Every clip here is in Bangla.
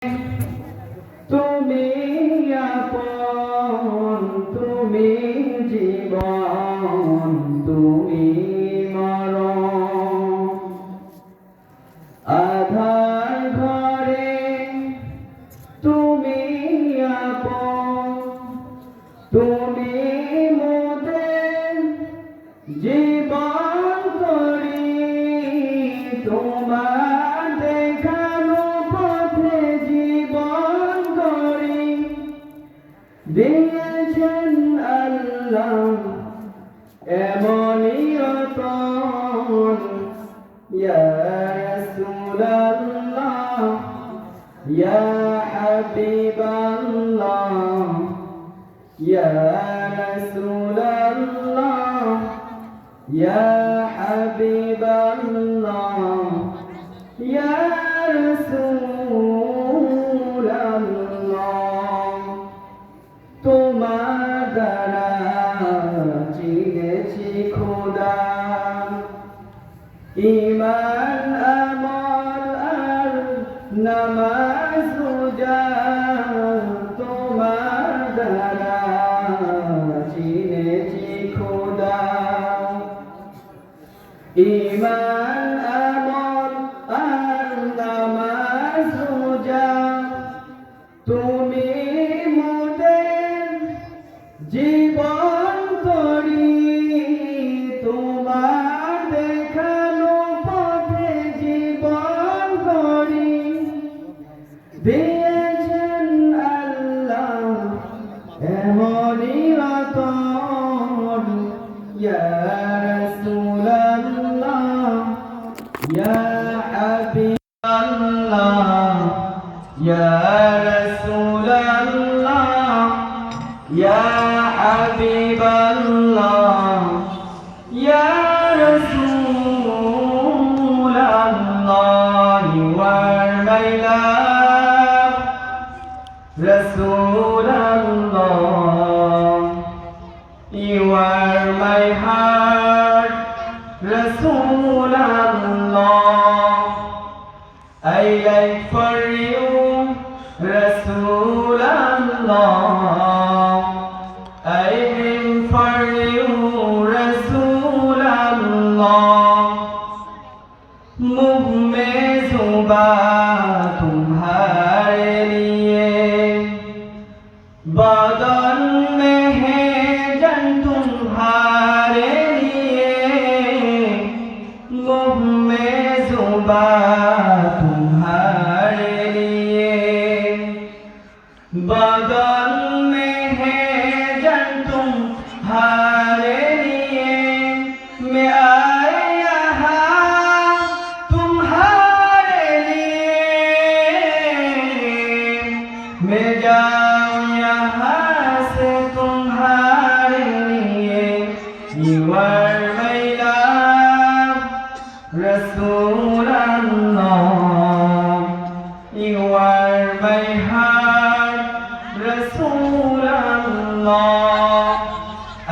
তুমি আপন, তুমি জীবন, তুমি মরণ। আধার ঘরে তুমি আপন, তুমি মোদের জীবন করি। তোমার দেখানো পথে জীবন করি। দিয়েছেন আল্লাহ এমনই রতন। ইয়া রাসূলাল্লাহ, ইয়া হাবিবাল্লাহ, ইয়া রাসূলাল্লাহ, ইয়া হাবিবাল্লাহ, ইয়া রাসূলাল্লাহ। তোমার দ্বারা চিনেছি খোদা, ঈমান আমল আর নামাজ রোজা। তোমার দ্বারা চিনেছি খোদা, ঈমান আমল আর নামাজ রোজা। তুমি মোদের জীবন করি। তোমার দেখানো পথে জীবন করি। দিয়েছেন আল্লাহ এমনই রতন। ইয়া রাসূলাল্লাহ, ইয়া হাবিবাল্লাহ, ইয়া রাসূলাল্লাহ, ইয়া হাবিবাল্লাহ, ইয়া রাসূলাল্লাহ। You are my love, Rasulullah. You are my heart, Rasulullah. I like for you, Rasulullah. I dream for you, Rasulullah. मुँह में जुबान तुम्हारे लिए, बदन में है जन तुम्हारे लिए। मुँह में जुबान तुम्हारे लिए, बदन में है जन तुम्हारे लिए। मैं आए यहाँ तुम्हारे लिए, मैं जाऊँ यहाँ से तुम्हारे लिए। You are my love, Rasulullah. You are my heart, Rasulullah.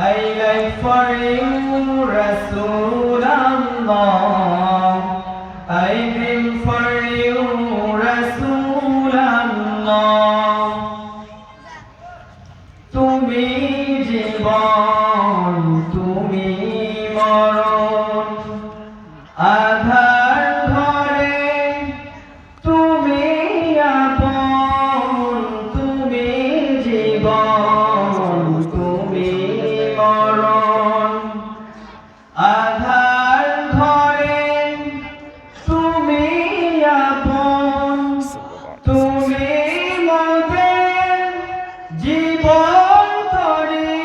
I like for you, Rasulullah. I dream for you, Rasulullah. তুমি জীবন, তুমি মরণ। আধার ঘরে তুমি আপন, তুমি জীবন, তুমি মরণ। আধার ঘরে তুমি আপন, তুমি মোদের জীবন করি।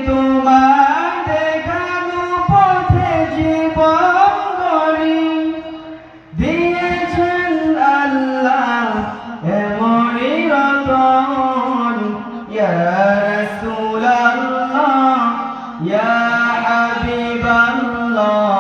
তোমার দেখানো পথে জীবন করি। দিয়েছেন আল্লাহ এমনই রতন। ইয়া রাসূলাল্লাহ, ইয়া হাবিবাল্লাহ,